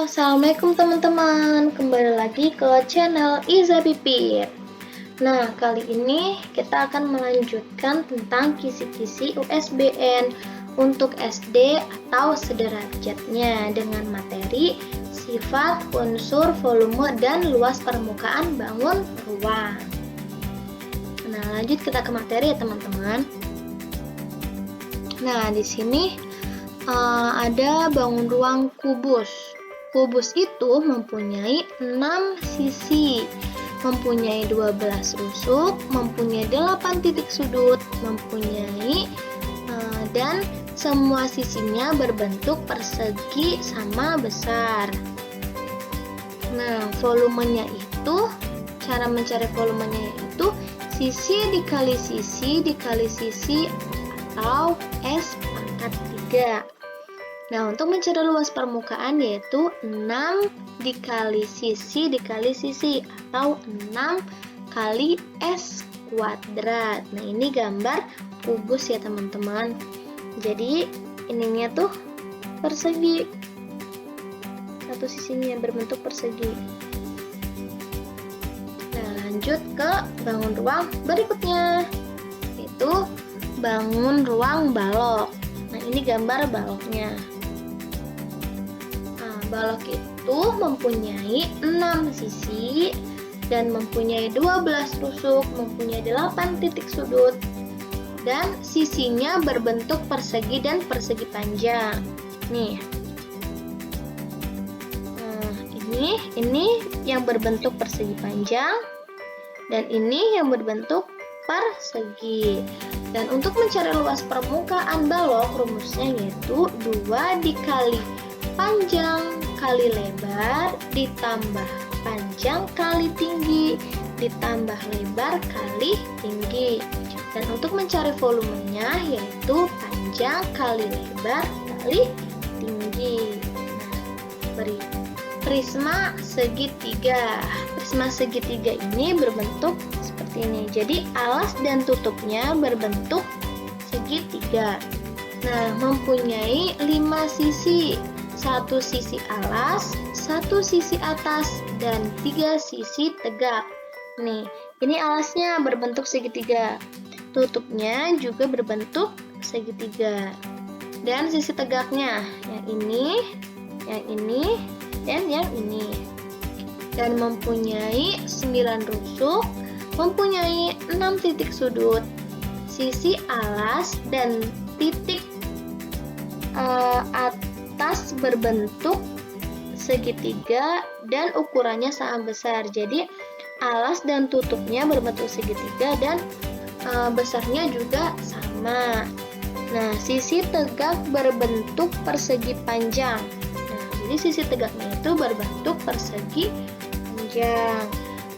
Assalamualaikum teman-teman, kembali lagi ke channel Iza Pipit. Nah, kali ini kita akan melanjutkan tentang kisi-kisi USBN untuk SD atau sederajatnya dengan materi sifat, unsur, volume, dan luas permukaan bangun ruang. Nah, lanjut kita ke materi ya teman-teman. Nah, di sini ada bangun ruang kubus. Kubus itu mempunyai 6 sisi, mempunyai 12 rusuk, mempunyai 8 titik sudut, dan semua sisinya berbentuk persegi sama besar. Nah, volumenya itu, cara mencari volumenya itu sisi dikali sisi atau S pangkat 3. Nah, untuk mencari luas permukaan yaitu 6 dikali sisi atau 6 kali S kuadrat. Nah, ini gambar kubus ya teman-teman. Jadi, ininya tuh persegi. Satu sisinya berbentuk persegi. Nah, lanjut ke bangun ruang berikutnya. Yaitu bangun ruang balok. Nah, ini gambar baloknya. Balok itu mempunyai 6 sisi dan mempunyai 12 rusuk, mempunyai 8 titik sudut, dan sisinya berbentuk persegi dan persegi panjang. Nih. Ini yang berbentuk persegi panjang dan ini yang berbentuk persegi. Dan untuk mencari luas permukaan balok, rumusnya yaitu 2 dikali panjang kali lebar ditambah panjang kali tinggi ditambah lebar kali tinggi. Dan untuk mencari volumenya yaitu panjang kali lebar kali tinggi. Nah, prisma segitiga. Prisma segitiga ini berbentuk seperti ini. Jadi alas dan tutupnya berbentuk segitiga. Nah, mempunyai 5 sisi. 1 sisi alas, 1 sisi atas, dan 3 sisi tegak. Nih, ini alasnya berbentuk segitiga. Tutupnya juga berbentuk segitiga. Dan sisi tegaknya, yang ini, dan yang ini. Dan mempunyai 9 rusuk, mempunyai 6 titik sudut. Sisi alas dan titik atas berbentuk segitiga dan ukurannya sama besar. Jadi alas dan tutupnya berbentuk segitiga dan besarnya juga sama. Nah, sisi tegak berbentuk persegi panjang. Nah, jadi sisi tegaknya itu berbentuk persegi panjang.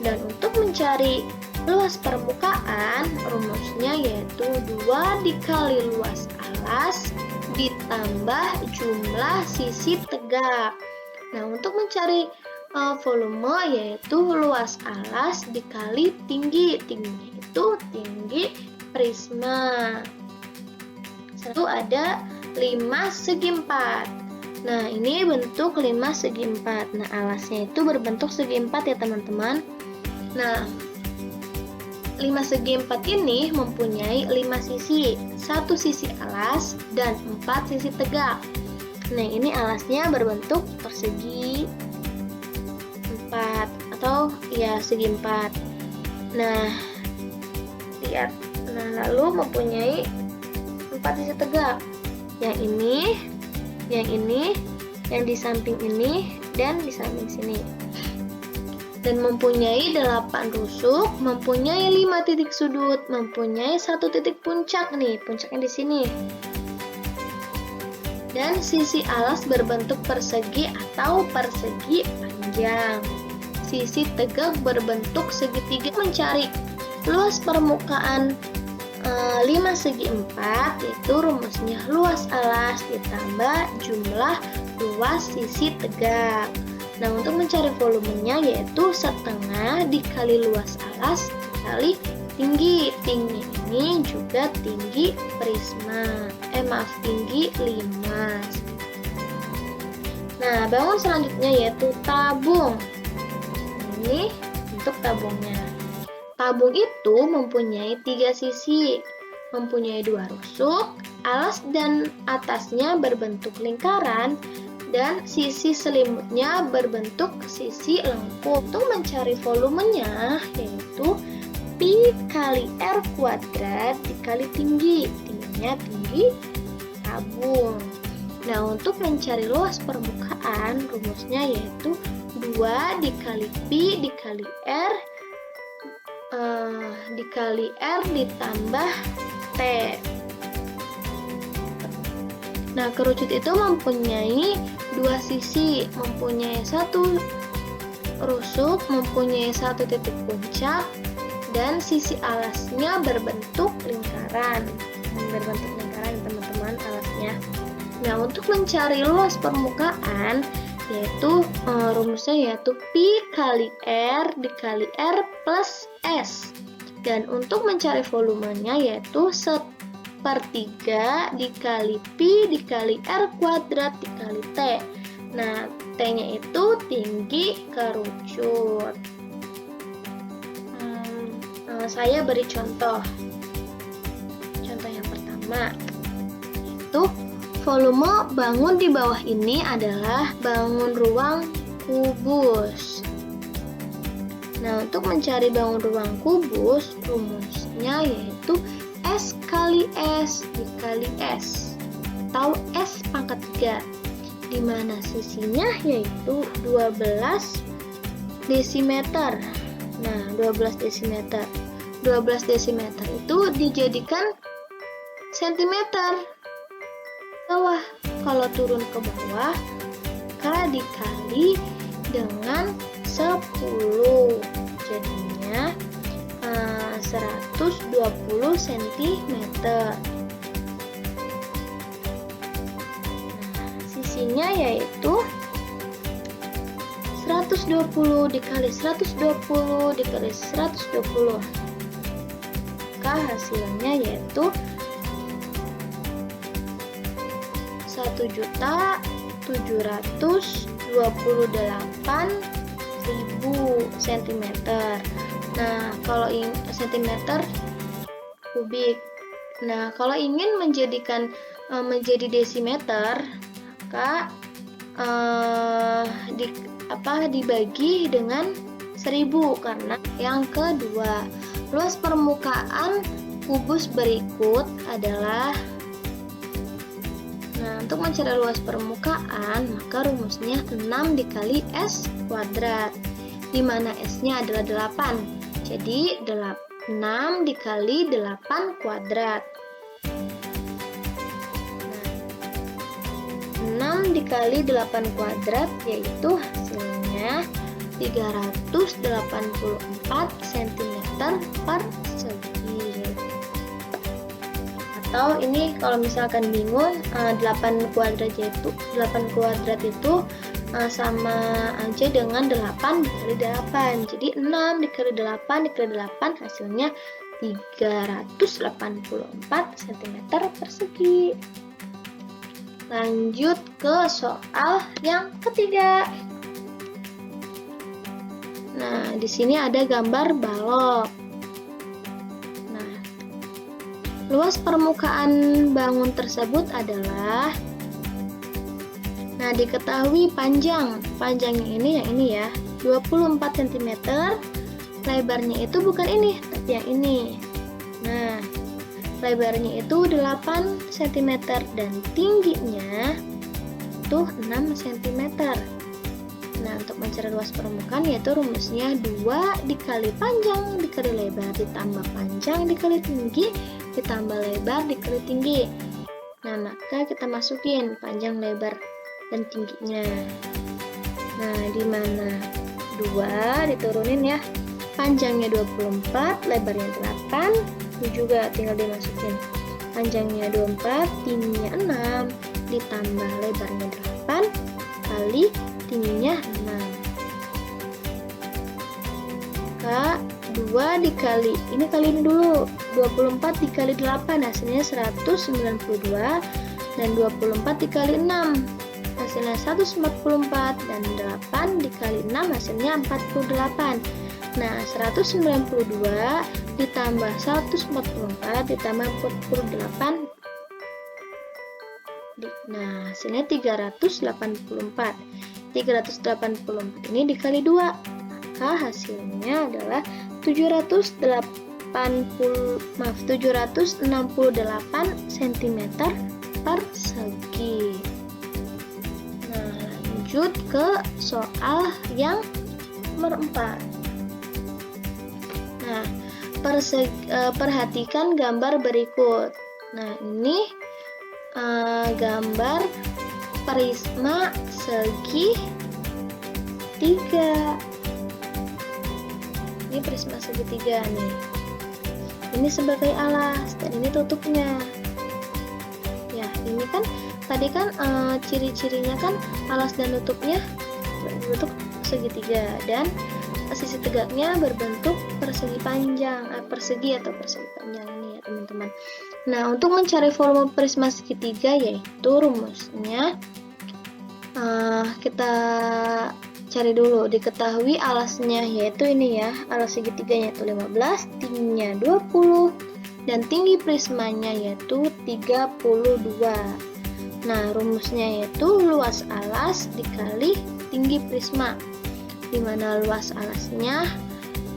Dan untuk mencari luas permukaan, rumusnya yaitu 2 dikali luas alas ditambah jumlah sisi tegak. Nah, untuk mencari volume yaitu luas alas dikali tinggi. Tingginya itu tinggi prisma. Satu ada 5 segi 4. Nah, ini bentuk 5 segi 4. Nah, alasnya itu berbentuk segi 4 ya teman-teman. Nah, 5 segi 4 ini mempunyai 5 sisi, 1 sisi alas dan 4 sisi tegak. Nah, ini alasnya berbentuk persegi 4 atau ya segi 4. Nah, lihat. Nah, lalu mempunyai 4 sisi tegak. Yang ini, yang di samping ini, dan di samping sini. Dan mempunyai 8 rusuk, mempunyai 5 titik sudut, mempunyai 1 titik puncak nih, puncaknya di sini. Dan sisi alas berbentuk persegi atau persegi panjang. Sisi tegak berbentuk segitiga. Mencari luas permukaan 5 segi 4 itu rumusnya luas alas ditambah jumlah luas sisi tegak. Nah, untuk mencari volumenya yaitu setengah dikali luas alas dikali tinggi. Tinggi ini juga tinggi prisma. Tinggi 5. Nah, bangun selanjutnya yaitu tabung. Ini untuk tabungnya. Tabung itu mempunyai 3 sisi, mempunyai 2 rusuk, alas dan atasnya berbentuk lingkaran, dan sisi selimutnya berbentuk sisi lengkung. Untuk mencari volumenya yaitu Pi kali R kuadrat dikali tinggi. Tingginya tinggi tabung. Nah, untuk mencari luas permukaan, rumusnya yaitu 2 dikali Pi dikali R dikali R ditambah T. Nah, kerucut itu mempunyai 2 sisi, mempunyai 1 rusuk, mempunyai 1 titik puncak, dan sisi alasnya berbentuk lingkaran. Teman-teman, alasnya. Nah, untuk mencari luas permukaan yaitu rumusnya yaitu Pi kali R dikali R plus S. Dan untuk mencari volumenya yaitu 1/3 dikali Pi dikali R kuadrat dikali T. Nah, T-nya itu tinggi kerucut. Saya beri contoh. Contoh yang pertama yaitu volume bangun di bawah ini adalah bangun ruang kubus. Nah, untuk mencari bangun ruang kubus, rumusnya yaitu S kali S dikali S, atau S pangkat 3, di mana sisinya yaitu 12 desimeter. Nah, 12 desimeter. 12 desimeter itu dijadikan sentimeter. Bawah, kalau turun ke bawah maka dikali dengan 10, jadinya 120 cm. Sisinya yaitu 120 dikali 120 dikali 120, maka hasilnya yaitu 1.728.000 cm. Nah, kalau centimeter kubik. Nah, kalau ingin menjadikan menjadi desimeter, maka dibagi dengan 1000 karena yang kedua. Luas permukaan kubus berikut adalah, nah, untuk mencari luas permukaan maka rumusnya 6 dikali S kuadrat, di mana S-nya adalah 8. Jadi 6 dikali 8 kuadrat. Nah, 6 dikali 8 kuadrat yaitu hasilnya 384 cm per segi. Atau ini kalau misalkan bingung, 8 kuadrat itu sama aja dengan 8 dikali 8. Jadi 6 dikali 8 dikali 8 hasilnya 384 cm persegi. Lanjut ke soal yang ketiga. Nah, di sini ada gambar balok. Nah, luas permukaan bangun tersebut adalah, nah, diketahui panjangnya ini yang ini ya, 24 cm. Lebarnya itu bukan ini, tapi yang ini. Nah, lebarnya itu 8 cm dan tingginya itu 6 cm. Nah, untuk mencari luas permukaan yaitu rumusnya 2 dikali panjang dikali lebar ditambah panjang dikali tinggi ditambah lebar dikali tinggi. Nah, maka kita masukin panjang, lebar, dan tingginya. Nah, di mana 2 diturunin ya. Panjangnya 24, lebarnya 8, itu juga tinggal dimasukin. Panjangnya 24, tingginya 6, ditambah lebarnya 8 kali tingginya 6. Maka 2 dikali, ini kaliin dulu, 24 dikali 8 hasilnya 192, dan 24 dikali 6 hasilnya 144, dan 8 dikali 6 hasilnya 48. Nah, 192 ditambah 144 ditambah 48. Nah, hasilnya 384. 384 ini dikali 2. Maka hasilnya adalah 768 cm persegi. Nah, lanjut ke soal yang nomor 4. Nah, perhatikan gambar berikut. Nah, ini gambar prisma segi 3. Ini prisma segitiga nih. Ini sebagai alas dan ini tutupnya. Ya, ini kan tadi kan ciri-cirinya kan alas dan tutupnya berbentuk segitiga dan sisi tegaknya berbentuk persegi panjang, persegi atau persegi panjang ini ya teman-teman. Nah, untuk mencari volume prisma segitiga yaitu rumusnya kita cari dulu. Diketahui alasnya yaitu ini ya, alas segitiganya yaitu 15, tingginya 20, dan tinggi prismanya yaitu 32. Nah, rumusnya yaitu luas alas dikali tinggi prisma, dimana luas alasnya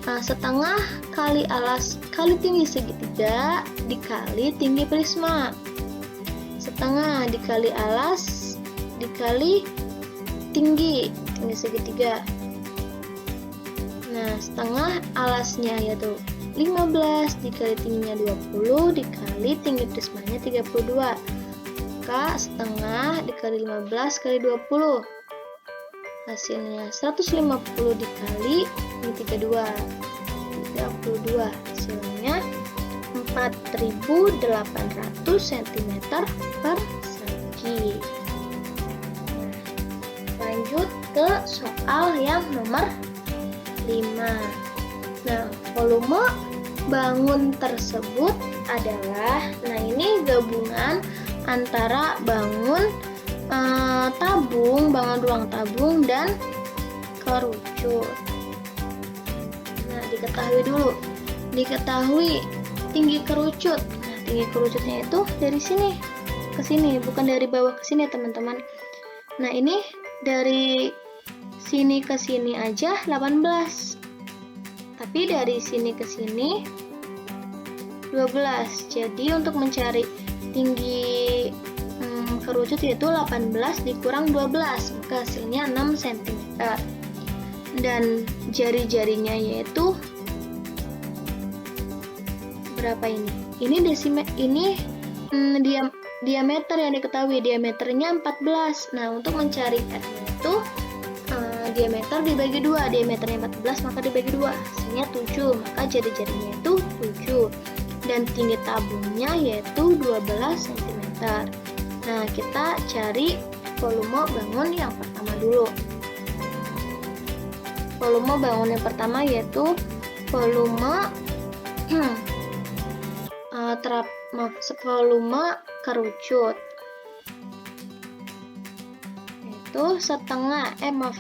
setengah kali alas kali tinggi segitiga dikali tinggi prisma. Setengah dikali alas dikali tinggi segitiga. Nah, setengah alasnya yaitu 15 dikali tingginya 20 dikali tinggi prismanya 32. Maka setengah dikali 15 kali 20. Hasilnya 150 dikali 32. Hasilnya 4.800 cm persegi. Lanjut ke soal yang nomor 5. Nah, volume bangun tersebut adalah, nah ini gabungan antara bangun bangun ruang tabung dan kerucut. Nah, diketahui tinggi kerucut. Nah, tinggi kerucutnya itu dari sini ke sini, bukan dari bawah ke sini teman-teman. Nah, ini dari sini ke sini aja 18. Tapi dari sini ke sini 12. Jadi untuk mencari tinggi kerucut yaitu 18 dikurang 12, maka hasilnya 6 cm. Dan jari-jarinya yaitu berapa ini? Ini diameter yang diketahui, diameternya 14. Nah, untuk mencari R-nya itu diameter dibagi 2, diameternya 14 maka dibagi 2, hasilnya 7, maka jari-jarinya itu 7. Dan tinggi tabungnya yaitu 12 cm. Nah, kita cari volume bangun yang pertama dulu. Volume bangun yang pertama yaitu volume volume kerucut. Itu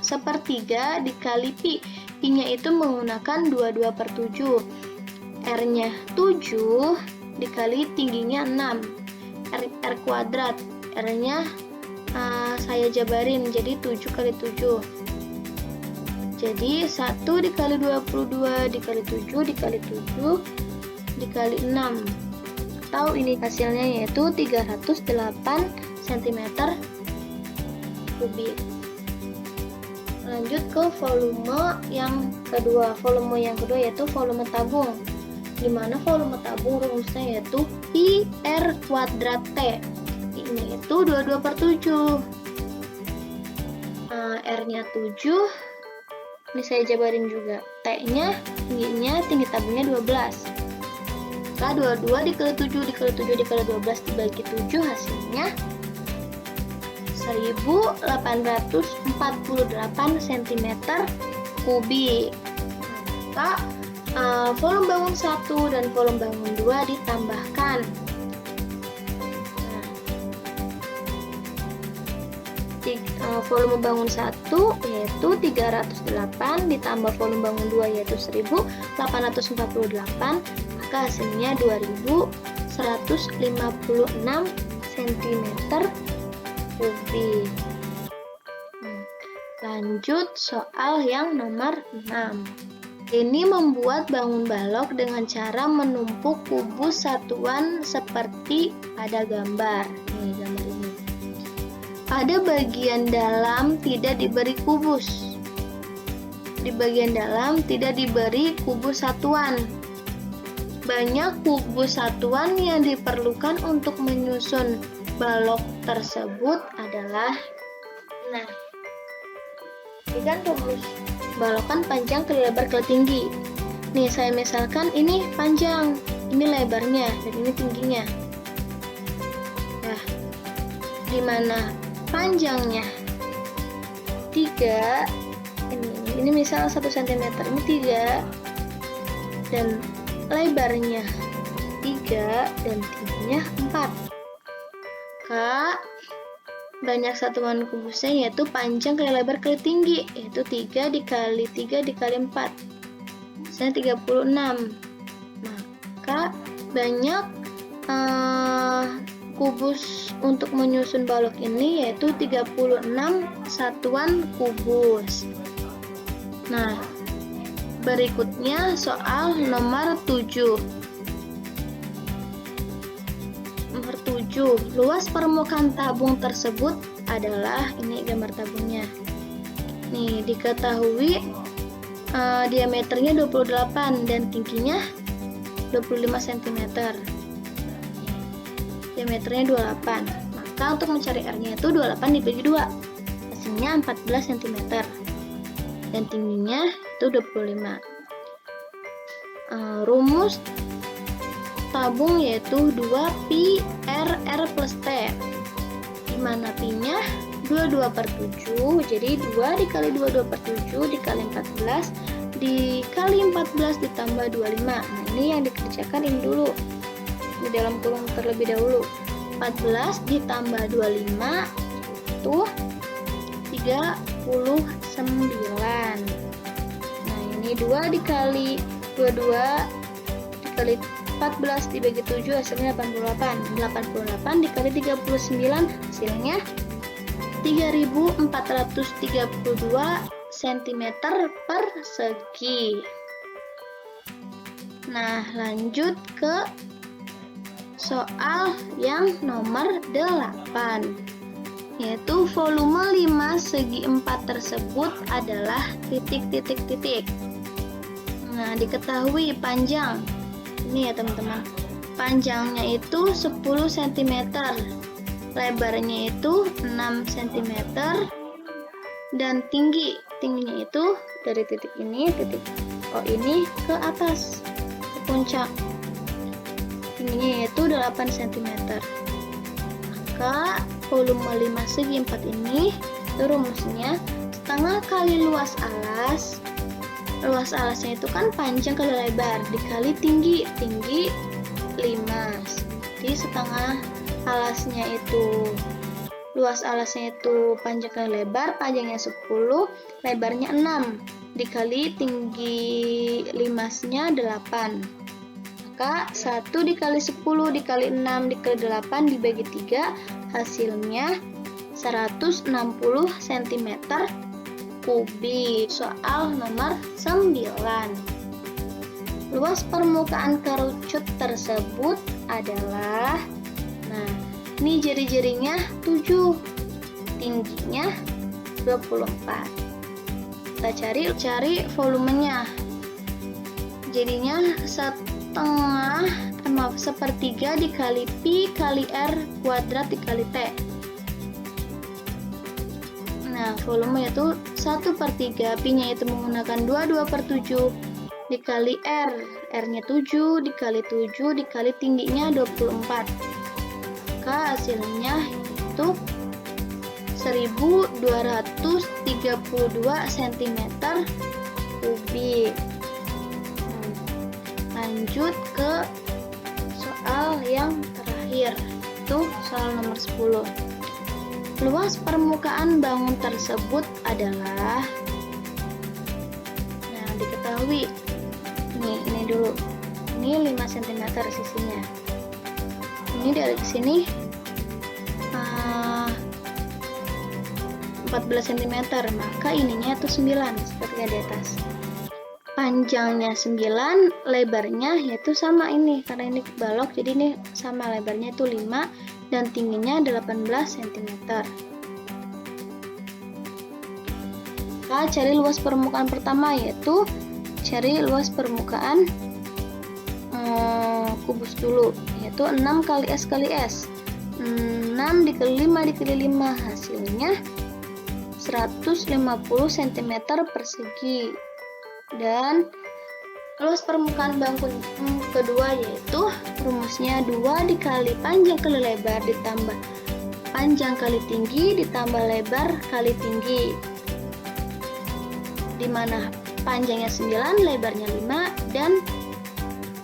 sepertiga dikali pi. Pi-nya itu menggunakan 22/7. R-nya 7 dikali tingginya 6. R kuadrat. R-nya saya jabarin jadi 7 kali 7. Jadi 1 dikali 22 dikali 7 dikali 7 dikali 6. Atau ini hasilnya yaitu 308 cm kubik. Lanjut ke volume yang kedua. Volume yang kedua yaitu volume tabung. Dimana volume tabung rumusnya yaitu pi R kuadrat T. Ini itu 22/7. R-nya 7. Ini saya jabarin juga. T-nya tinggi tabungnya 12. Maka 22 dikali 7 dikali 7 dikali 12 dibagi 7 hasilnya 1848 cm kubik. Maka volume bangun 1 dan volume bangun 2 ditambahkan. volume bangun 1 yaitu 308 ditambah volume bangun 2 yaitu 1848, maka hasilnya 2156 cm kubik. Lanjut soal yang nomor 6. Ini membuat bangun balok dengan cara menumpuk kubus satuan seperti pada gambar. Nih gambar ini. Pada bagian dalam tidak diberi kubus. Di bagian dalam tidak diberi kubus satuan. Banyak kubus satuan yang diperlukan untuk menyusun balok tersebut adalah, nah, ini kan rubus balok kan panjang kali lebar kali tinggi. Nih saya misalkan ini panjang, ini lebarnya dan ini tingginya. Nah, gimana panjangnya 3, ini misal 1 cm, ini 3, dan lebarnya 3 dan tingginya 4. Kak, banyak satuan kubusnya yaitu panjang kali lebar kali tinggi, yaitu 3 dikali 3 dikali 4, misalnya 36. Maka banyak kubus untuk menyusun balok ini yaitu 36 satuan kubus. Nah, berikutnya soal nomor 7. Nomor 7, luas permukaan tabung tersebut adalah, ini gambar tabungnya. Nih, diketahui diameternya 28 dan tingginya 25 cm. Diameternya 28. Maka untuk mencari R-nya itu 28 dibagi 2. Hasilnya 14 cm. Dan tingginya itu 25. Rumus tabung yaitu 2pi RR plus T, dimana pi-nya 22/7, jadi 2 dikali 22/7 dikali 14 dikali 14 ditambah 25. Nah, ini yang dikerjakan ini dulu di dalam kurung terlebih dahulu. 14 ditambah 25 itu 39. Nah, ini 2 dikali 22 dikali 14 dibagi 7 hasilnya 88. 88 dikali 39 hasilnya 3432 cm persegi. Nah, lanjut ke soal yang nomor 8, yaitu volume 5 segi 4 tersebut adalah titik. Nah, diketahui panjang ini ya teman-teman, panjangnya itu 10 cm, lebarnya itu 6 cm, dan tingginya itu dari titik ini, titik O ini ke atas, ke puncak, tingginya yaitu 8 cm. Maka volume 5 segi 4 ini itu rumusnya setengah kali luas alas. Luas alasnya itu kan panjang kali lebar dikali tinggi 5. Jadi setengah alasnya itu, luas alasnya itu panjang kali lebar, panjangnya 10, lebarnya 6 dikali tinggi 5-nya 8. Maka 1 dikali 10 dikali 6 dikali 8 dibagi 3 hasilnya 160 cm kubik. Soal nomor 9. Luas permukaan kerucut tersebut adalah, nah, ini jari-jarinya 7, tingginya 24. Kita cari volumenya. Jadinya sepertiga dikali pi kali r kuadrat dikali t. Nah, volume itu 1/3, pi-nya itu menggunakan 22/7 dikali r, r-nya 7 dikali 7 dikali tingginya 24. Maka hasilnya itu 1232 cm kubik. Lanjut ke soal yang terakhir, itu soal nomor 10. luas permukaan bangun tersebut adalah, nah diketahui, ini dulu, ini 5 cm sisinya, ini dari sini 14 cm, maka ininya itu 9 seperti di atas. Panjangnya 9, lebarnya yaitu sama ini, karena ini balok jadi ini sama, lebarnya itu 5 dan tingginya 18 cm. Maka cari luas permukaan pertama, yaitu cari luas permukaan kubus dulu, yaitu 6 kali S kali S. 6 dikali 5 dikali 5, hasilnya 150 cm persegi. Dan luas permukaan bangun kedua yaitu rumusnya 2 dikali panjang kali lebar ditambah panjang kali tinggi ditambah lebar kali tinggi, dimana panjangnya 9, lebarnya 5, dan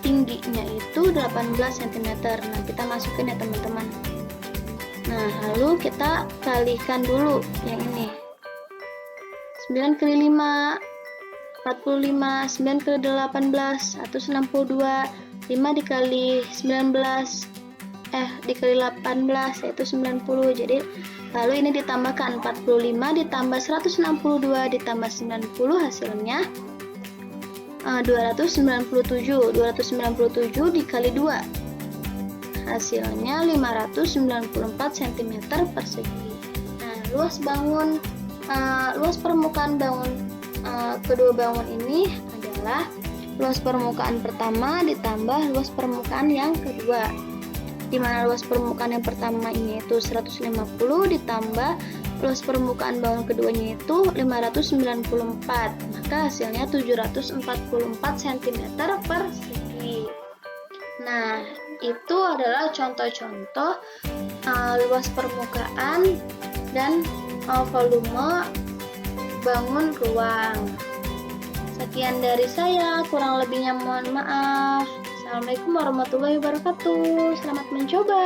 tingginya itu 18 cm. Nah, kita masukin ya teman-teman. Nah, lalu kita kalikan dulu yang ini. 9 kali 5 45, 9 kali 18 atau 62, 5 dikali 19 dikali 18 yaitu 90. Jadi lalu ini ditambahkan 45 ditambah 162 ditambah 90, hasilnya 297 dikali 2, hasilnya 594 cm persegi. Nah, luas permukaan bangun kedua bangun ini adalah luas permukaan pertama ditambah luas permukaan yang kedua, di mana luas permukaan yang pertama ini itu 150 ditambah luas permukaan bangun keduanya itu 594, maka hasilnya 744 cm persegi. Nah, itu adalah contoh-contoh luas permukaan dan volume bangun ruang. Sekian dari saya, kurang lebihnya mohon maaf. Assalamualaikum warahmatullahi wabarakatuh. Selamat mencoba.